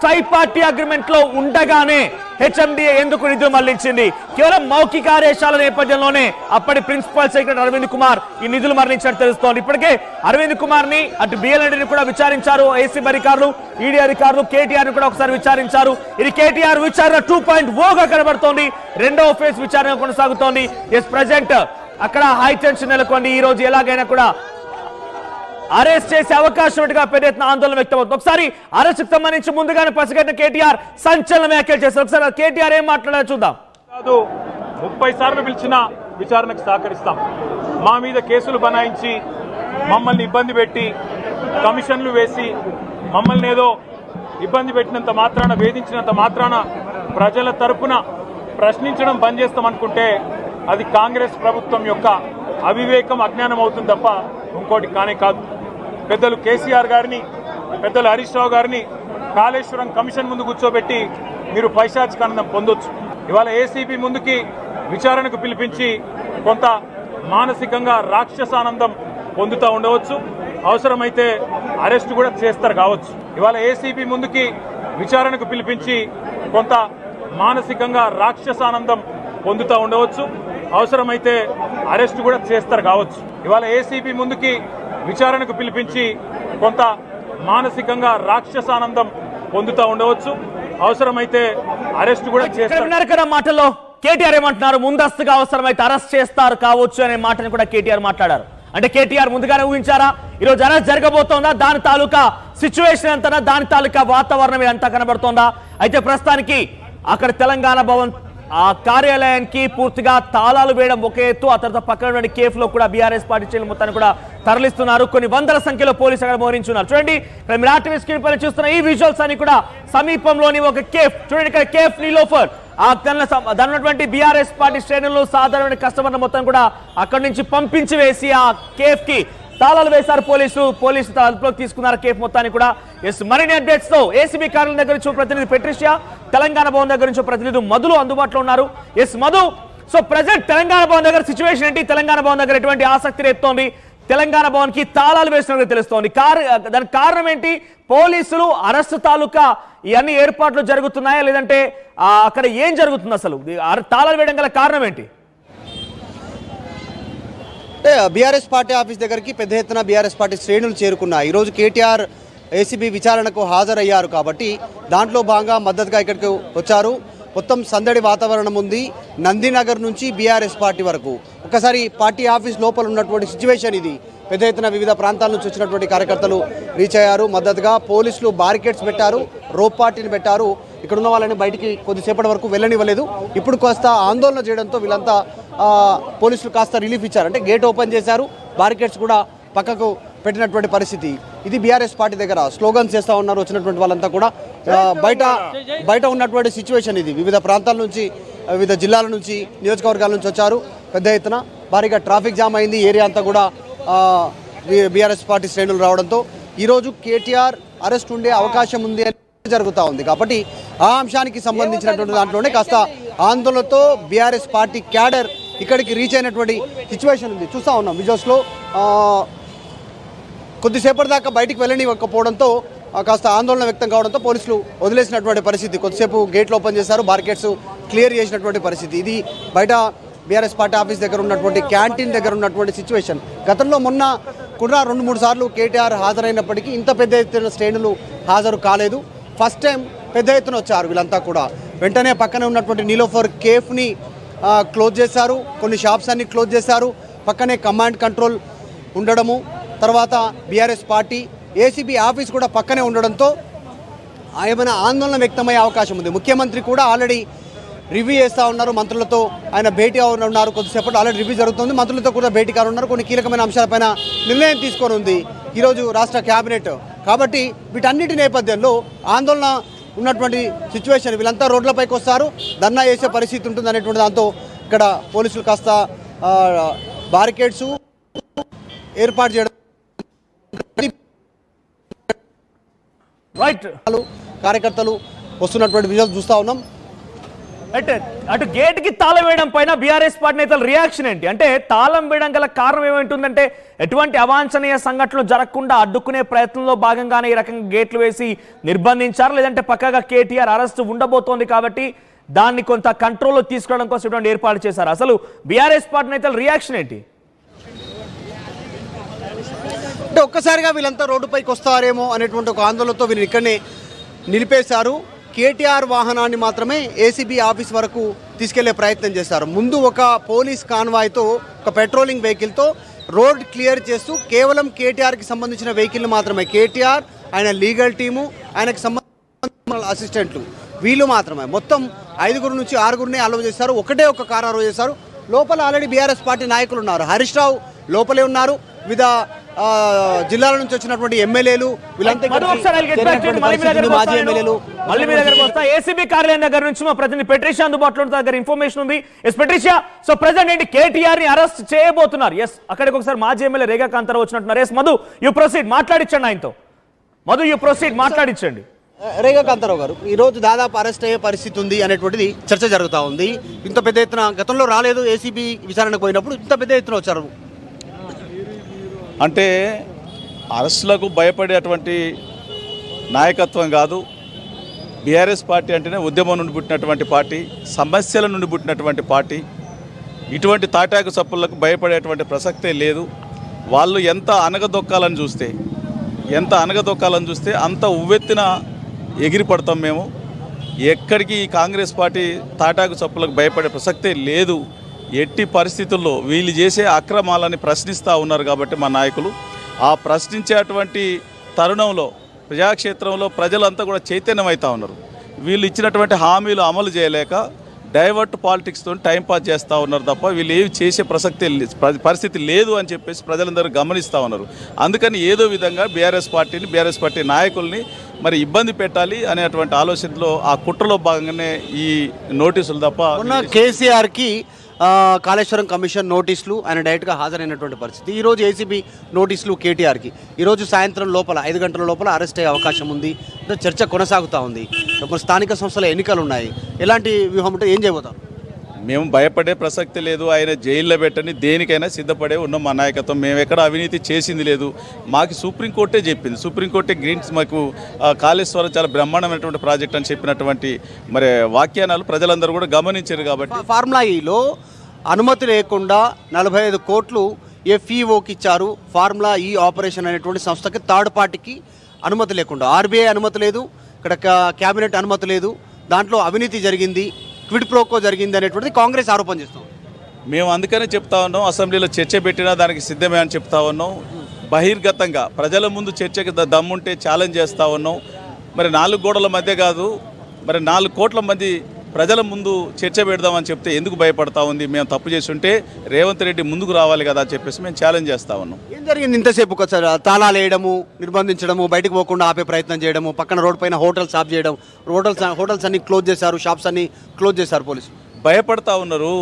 Try party agreement లో ఉండగానే HMDA ఎందుకు నిధులు మళ్లించింది? కేవలం మౌఖిక ఆదేశాల నేపథ్యంలోనే అప్పటి ప్రిన్సిపల్ సెక్రటరీ అరవింద్ కుమార్ ఈ నిధులు మరణించినట్టు తెలుస్తోంది. ఇప్పటికే అరవింద్ కుమార్ ని అటు బిఎల్ఎడ్ని కూడా విచారించారు, ఏసీబీ అధికారులు, ఈడీ అధికారులు, కేటీఆర్ ని కూడా ఒకసారి విచారించారు. ఇది కేటీఆర్ విచారణ 2.0గా కనబడుతోంది. రెండవ ఫేజ్ విచారణ కొనసాగుతోంది. ఎస్ ప్రెజెంట్ అక్కడ హై టెన్షన్ నెలకొంది. ఈ రోజు ఎలాగైనా కూడా అరెస్ట్ చేసే అవకాశం ఉన్నట్టుగా పెద్ద ఎత్తున ఆందోళన వ్యక్తమవుతుంది. ఒకసారి అరెస్ట్ కు సంబంధించి ముందుగానే పసిగట్టిన కేటీఆర్ సంచలన వ్యాఖ్యలు చేశారు. ఒకసారి కేటీఆర్ ఏం మాట్లాడారో చూద్దాం. 30 సార్లు పిలిచిన విచారణకు సహకరిస్తాం. మా మీద కేసులు బనాయించి మమ్మల్ని ఇబ్బంది పెట్టి కమిషన్లు వేసి మమ్మల్ని ఏదో ఇబ్బంది పెట్టినంత మాత్రాన, వేధించినంత మాత్రాన ప్రజల తరపున ప్రశ్నించడం బంద్ చేస్తామనుకుంటే అది కాంగ్రెస్ ప్రభుత్వం యొక్క అవివేకం, అజ్ఞానం అవుతుంది తప్ప ఇంకోటి కానే కాదు. పెద్దలు కేసీఆర్ గారిని, పెద్దలు హరీష్ రావు గారిని కాళేశ్వరం కమిషన్ ముందు కూర్చోబెట్టి మీరు పైశాచికానందం పొందొచ్చు. ఇవాళ ఏసీబీ ముందుకి విచారణకు పిలిపించి కొంత మానసికంగా రాక్షసానందం పొందుతూ ఉండవచ్చు. అవసరమైతే అరెస్ట్ కూడా చేస్తారు కావచ్చు. ఇవాళ ఏసీబీ ముందుకి విచారణకు పిలిపించి కొంత మానసికంగా రాక్షసానందం పొందుతూ ఉండవచ్చు. అవసరమైతే అరెస్ట్ కూడా చేస్తారు కావచ్చు. ఇవాళ ఏసీబీ ముందుకి విచారణకు పిలిపించి కొంత మానసికంగా రాక్షసానందం పొందుతూ ఉండవచ్చు. అవసరమైతే అరెస్ట్ కూడా చేస్తారు. మాటల్లో కేటీఆర్ ఏమంటున్నారు? ముందస్తుగా అవసరమైతే అరెస్ట్ చేస్తారు కావచ్చు అనే మాటను కూడా కేటీఆర్ మాట్లాడారు. అంటే కేటీఆర్ ముందుగానే ఊహించారా ఈ రోజు అరెస్ట్ జరగబోతోందా? దాని తాలూకా సిచ్యువేషన్ అంతా, దాని తాలూకా వాతావరణం అంతా కనబడుతోందా? అయితే ప్రస్తుతానికి అక్కడ తెలంగాణ భవన్ ఆ కార్యాలయానికి పూర్తిగా తాళాలు వేయడం ఒక ఎత్తు, ఆ తర్వాత పక్కన కేఫ్ లో కూడా బీఆర్ఎస్ పార్టీ శ్రేణులు మొత్తాన్ని కూడా తరలిస్తున్నారు. కొన్ని వందల సంఖ్యలో పోలీసులు అక్కడ మోహరించున్నారు. చూడండి, మీరు ఆర్టీవీ స్క్రీన్ పైన చూస్తున్న ఈ విజువల్స్ అన్ని కూడా సమీపంలోని ఒక కేఫ్. చూడండి, ఇక్కడ కేఫ్ నీలోఫర్ దాని బీఆర్ఎస్ పార్టీ శ్రేణులు, సాధారణ కస్టమర్ల మొత్తం కూడా అక్కడి నుంచి పంపించి వేసి ఆ కేఫ్ కి తాళాలు వేశారు పోలీసు అదుపులోకి తీసుకున్నారు కేఫ్ మొత్తాన్ని కూడా. ఎస్, మరిన్ని అప్డేట్స్ తో ఏసీబీ కార్యాలయం దగ్గర నుంచి ప్రతినిధి పెట్రిషియా, తెలంగాణ భవన్ దగ్గర నుంచి ప్రతినిధి మధులు అందుబాటులో ఉన్నారు. Yes Madhu, so present Telangana Bhavan దగ్గర సిచ్యువేషన్ ఏంటి? తెలంగాణ భవన్ దగ్గర ఎటువంటి ఆసక్తి రేపుతోంది? తెలంగాణ భవన్ కి తాళాలు వేసినట్టు తెలుస్తోంది. దానికి కారణం ఏంటి? పోలీసులు అరెస్టు తాలూకా ఇవన్నీ ఏర్పాట్లు జరుగుతున్నాయా, లేదంటే అక్కడ ఏం జరుగుతుంది? అసలు తాళాలు వేయడం గల కారణం ఏంటి? అంటే బీఆర్ఎస్ పార్టీ ఆఫీస్ దగ్గరికి పెద్ద ఎత్తున బీఆర్ఎస్ పార్టీ శ్రేణులు చేరుకున్నాయి. ఈరోజు కేటీఆర్ ఏసీబీ విచారణకు హాజరయ్యారు కాబట్టి దాంట్లో భాగంగా మద్దతుగా ఇక్కడికి వచ్చారు. మొత్తం సందడి వాతావరణం ఉంది. నందినగర్ నుంచి బీఆర్ఎస్ పార్టీ వరకు ఒకసారి పార్టీ ఆఫీస్ లోపల ఉన్నటువంటి సిచ్యువేషన్ ఇది. పెద్ద ఎత్తున వివిధ ప్రాంతాల నుంచి వచ్చినటువంటి కార్యకర్తలు రీచ్ అయ్యారు. మద్దతుగా పోలీసులు బారికేడ్స్ పెట్టారు, రోప్ పార్టీని పెట్టారు. ఇక్కడ ఉన్న వాళ్ళని బయటికి కొద్దిసేపటి వరకు వెళ్ళనివ్వలేదు. ఇప్పుడు కాస్త ఆందోళన చేయడంతో వీళ్ళంతా పోలీసులు కాస్త రిలీఫ్ ఇచ్చారు. అంటే గేట్ ఓపెన్ చేశారు, బారికేడ్స్ కూడా పక్కకు పెట్టినటువంటి పరిస్థితి. ఇది బీఆర్ఎస్ పార్టీ దగ్గర స్లోగన్స్ చేస్తూ ఉన్నారు వచ్చినటువంటి వాళ్ళంతా కూడా. బయట ఉన్నటువంటి సిచ్యువేషన్ ఇది. వివిధ ప్రాంతాల నుంచి, వివిధ జిల్లాల నుంచి, నియోజకవర్గాల నుంచి వచ్చారు. పెద్ద ఎత్తున భారీగా ట్రాఫిక్ జామ్ అయింది. ఏరియా అంతా కూడా బీఆర్ఎస్ పార్టీ శ్రేణులు రావడంతో ఈరోజు కేటీఆర్ అరెస్ట్ ఉండే అవకాశం ఉంది అని జరుగుతూ ఉంది. కాబట్టి ఆ అంశానికి సంబంధించినటువంటి దాంట్లోనే కాస్త ఆందోళనతో బీఆర్ఎస్ పార్టీ క్యాడర్ ఇక్కడికి రీచ్ అయినటువంటి సిచ్యువేషన్ ఉంది. చూస్తూ ఉన్నాం విజువల్స్లో. కొద్దిసేపటి దాకా బయటికి వెళ్ళనివ్వకపోవడంతో కాస్త ఆందోళన వ్యక్తం కావడంతో పోలీసులు వదిలేసినటువంటి పరిస్థితి. కొద్దిసేపు గేట్లు ఓపెన్ చేశారు, బార్కెట్స్ క్లియర్ చేసినటువంటి పరిస్థితి. ఇది బయట బీఆర్ఎస్ పార్టీ ఆఫీస్ దగ్గర ఉన్నటువంటి క్యాంటీన్ దగ్గర ఉన్నటువంటి సిచ్యువేషన్. గతంలో మొన్న కూడా 2-3 సార్లు కేటీఆర్ హాజరైనప్పటికీ ఇంత పెద్ద ఎత్తున శ్రేణులు హాజరు కాలేదు. ఫస్ట్ టైం పెద్ద ఎత్తున వచ్చారు వీళ్ళంతా కూడా. వెంటనే పక్కనే ఉన్నటువంటి నీలోఫర్ కేఫ్ని క్లోజ్ చేశారు, కొన్ని షాప్స్ అన్ని క్లోజ్ చేశారు. పక్కనే కమాండ్ కంట్రోల్ ఉండడము, తర్వాత బీఆర్ఎస్ పార్టీ ఏసీబీ ఆఫీస్ కూడా పక్కనే ఉండడంతో ఏమైనా ఆందోళన వ్యక్తమయ్యే అవకాశం ఉంది. ముఖ్యమంత్రి కూడా ఆల్రెడీ రివ్యూ చేస్తూ ఉన్నారు, మంత్రులతో ఆయన భేటీ ఉన్నారు. కొద్దిసేపట్లో ఆల్రెడీ రివ్యూ జరుగుతుంది, మంత్రులతో కూడా భేటీ కానున్నారు. కొన్ని కీలకమైన అంశాలపైన నిర్ణయం తీసుకొని ఉంది ఈరోజు రాష్ట్ర క్యాబినెట్. కాబట్టి వీటన్నిటి నేపథ్యంలో ఆందోళన ఉన్నటువంటి సిచ్యువేషన్. వీళ్ళంతా రోడ్లపైకి వస్తారు, ధర్నా చేసే పరిస్థితి ఉంటుంది అనేటువంటి దాంతో ఇక్కడ పోలీసులు కాస్త బారికేడ్స్ ఏర్పాటు చేయడం, కార్యకర్తలు వస్తున్నటువంటి విజువల్స్ చూస్తూ ఉన్నాం. అంటే అటు గేట్ కి తాళం వేయడం పైన బీఆర్ఎస్ పార్టీ నేతల రియాక్షన్ ఏంటి? అంటే తాళం వేయడం గల కారణం ఏమైంటుందంటే ఎటువంటి అవాంఛనీయ సంఘటనలు జరగకుండా అడ్డుకునే ప్రయత్నంలో భాగంగానే ఈ రకంగా గేట్లు వేసి నిర్బంధించారు, లేదంటే పక్కగా కేటీఆర్ అరెస్ట్ ఉండబోతోంది కాబట్టి దాన్ని కొంత కంట్రోల్లో తీసుకోవడం కోసం ఇటువంటి ఏర్పాటు చేశారు. అసలు బీఆర్ఎస్ పార్టీ నేతల రియాక్షన్ ఏంటి? అంటే ఒక్కసారిగా వీళ్ళంతా రోడ్డుపైకి వస్తారేమో అనేటువంటి ఒక ఆందోళనతో వీళ్ళు ఇక్కడనే నిలిపేశారు. కేటీఆర్ వాహనాన్ని మాత్రమే ఏసీబీ ఆఫీస్ వరకు తీసుకెళ్లే ప్రయత్నం చేశారు. ముందు ఒక పోలీస్ కాన్వాయ్తో, ఒక పెట్రోలింగ్ వెహికల్తో రోడ్ క్లియర్ చేస్తూ కేవలం కేటీఆర్కి సంబంధించిన వెహికల్ని మాత్రమే, కేటీఆర్, ఆయన లీగల్ టీము, ఆయనకు సంబంధించిన అసిస్టెంట్లు, వీళ్ళు మాత్రమే మొత్తం 5 నుంచి 6 అలవ్ చేశారు. ఒకటే ఒక కారు అలవ్ చేశారు. లోపల ఆల్రెడీ బీఆర్ఎస్ పార్టీ నాయకులు ఉన్నారు. హరీష్ రావు లోపలే ఉన్నారు. వివిధ జిల్లాల నుంచి వచ్చినటువంటి ఎమ్మెల్యేలు మాజీ ఎమ్మెల్యేలు. ఏసీబీ కార్యాలయం దగ్గర నుంచి మా ప్రతినిధి పెట్రిషియా అందుబాటులో దగ్గర ఇన్ఫర్మేషన్ ఉంది. ఎస్ పెట్రిషియా, సో ప్రెజెంట్ ఏంటి కేటీఆర్ ని అరెస్ట్ చేయబోతున్నారు? ఎస్, అక్కడికి ఒకసారి మాజీ ఎమ్మెల్యే రేఖా కాంతారావు వచ్చినట్టున్నారు. ఎస్ మధు, యూ ప్రొసీడ్, మాట్లాడించండి ఆయనతో. మధు, యూ ప్రొసీడ్, మాట్లాడించండి. రేఖా కాంతారావు గారు, ఈ రోజు దాదాపు అరెస్ట్ అయ్యే పరిస్థితి ఉంది అనేటువంటిది చర్చ జరుగుతూ ఉంది. ఇంత పెద్ద ఎత్తున గతంలో రాలేదు, ఏసీబీ విచారణకు పోయినప్పుడు ఇంత పెద్ద ఎత్తున వచ్చారు. అంటే అరెస్టులకు భయపడేటువంటి నాయకత్వం కాదు. బీఆర్ఎస్ పార్టీ అంటేనే ఉద్యమం నుండి పుట్టినటువంటి పార్టీ, సమస్యల నుండి పుట్టినటువంటి పార్టీ. ఇటువంటి తాటాకు చప్పులకు భయపడేటువంటి ప్రసక్తే లేదు. వాళ్ళు ఎంత అనగదొక్కాలని చూస్తే అంత ఉవ్వెత్తిన ఎగిరిపడతాం మేము. ఎక్కడికి ఈ కాంగ్రెస్ పార్టీ తాటాకు చప్పులకు భయపడే ప్రసక్తే లేదు. ఎట్టి పరిస్థితుల్లో వీళ్ళు చేసే అక్రమాలని ప్రశ్నిస్తూ ఉన్నారు కాబట్టి మా నాయకులు ఆ ప్రశ్నించేటువంటి తరుణంలో ప్రజాక్షేత్రంలో ప్రజలంతా కూడా చైతన్యమవుతూ ఉన్నారు. వీళ్ళు ఇచ్చినటువంటి హామీలు అమలు చేయలేక డైవర్ట్ పాలిటిక్స్తో టైంపాస్ చేస్తూ ఉన్నారు తప్ప వీళ్ళు ఏవి చేసే పరిస్థితి లేదు అని చెప్పేసి ప్రజలందరూ గమనిస్తూ ఉన్నారు. అందుకని ఏదో విధంగా బీఆర్ఎస్ పార్టీ నాయకుల్ని మరి ఇబ్బంది పెట్టాలి అనేటువంటి ఆలోచనలో ఆ కుట్రలో భాగంగానే ఈ నోటీసులు తప్ప. కేసీఆర్కి కాళేశ్వరం కమిషన్ నోటీసులు, ఆయన డైరెక్ట్గా హాజరైనటువంటి పరిస్థితి. ఈరోజు ఏసీబీ నోటీసులు కేటీఆర్కి ఈరోజు సాయంత్రం లోపల 5 గంటల లోపల అరెస్ట్ అయ్యే అవకాశం ఉంది. చర్చ కొనసాగుతూ ఉంది. స్థానిక సంస్థల ఎన్నికలు ఉన్నాయి. ఎలాంటి వ్యూహం ఉంటే ఏం చేయబోతాం? మేము భయపడే ప్రసక్తి లేదు. ఆయన జైల్లో పెట్టని దేనికైనా సిద్ధపడే ఉన్నాం మా నాయకత్వం. మేము ఎక్కడ అవినీతి చేసింది లేదు. మాకు సుప్రీంకోర్టే చెప్పింది. సుప్రీంకోర్టే గ్రీన్స్ మాకు కాళేశ్వరం చాలా బ్రహ్మాండమైనటువంటి ప్రాజెక్ట్ అని చెప్పినటువంటి మరి వాక్యానాలు ప్రజలందరూ కూడా గమనించారు. కాబట్టి ఫార్ములా ఈలో అనుమతి లేకుండా 45 కోట్లు ఎఫ్ఈఓకి ఇచ్చారు. ఫార్ములా ఈ ఆపరేషన్ అనేటువంటి సంస్థకి, థర్డ్ పార్టీకి అనుమతి లేకుండా, ఆర్బీఐ అనుమతి లేదు, ఇక్కడ క్యాబినెట్ అనుమతి లేదు, దాంట్లో అవినీతి జరిగింది, క్విడ్ ప్రోకో జరిగింది అనేటువంటిది కాంగ్రెస్ ఆరోపణ చేస్తాం. మేము అందుకనే చెప్తా ఉన్నాం, అసెంబ్లీలో చర్చ పెట్టినా దానికి సిద్ధమే అని చెప్తా ఉన్నాం. బహిర్గతంగా ప్రజల ముందు చర్చకి దమ్ముంటే ఛాలెంజ్ చేస్తూ ఉన్నాం. మరి 4 గోడల మధ్య కాదు, మరి 4 కోట్ల మంది ప్రజల ముందు చర్చ పెడదామని చెప్తే ఎందుకు భయపడతా ఉంది? మేము తప్పు చేసి ఉంటే రేవంత్ రెడ్డి ముందుకు రావాలి కదా అని చెప్పేసి మేము ఛాలెంజ్ చేస్తూ ఉన్నాం. ఏం జరిగింది ఇంతసేపు? తాళాలు వేయడము, నిర్బంధించడము, బయటకు పోకుండా ఆపే ప్రయత్నం చేయడము, పక్కన రోడ్ పైన హోటల్స్ ఆఫ్ చేయడం, హోటల్స్ అన్ని క్లోజ్ చేశారు, షాప్స్ అన్ని క్లోజ్ చేశారు పోలీసులు. భయపడతా ఉన్నారు.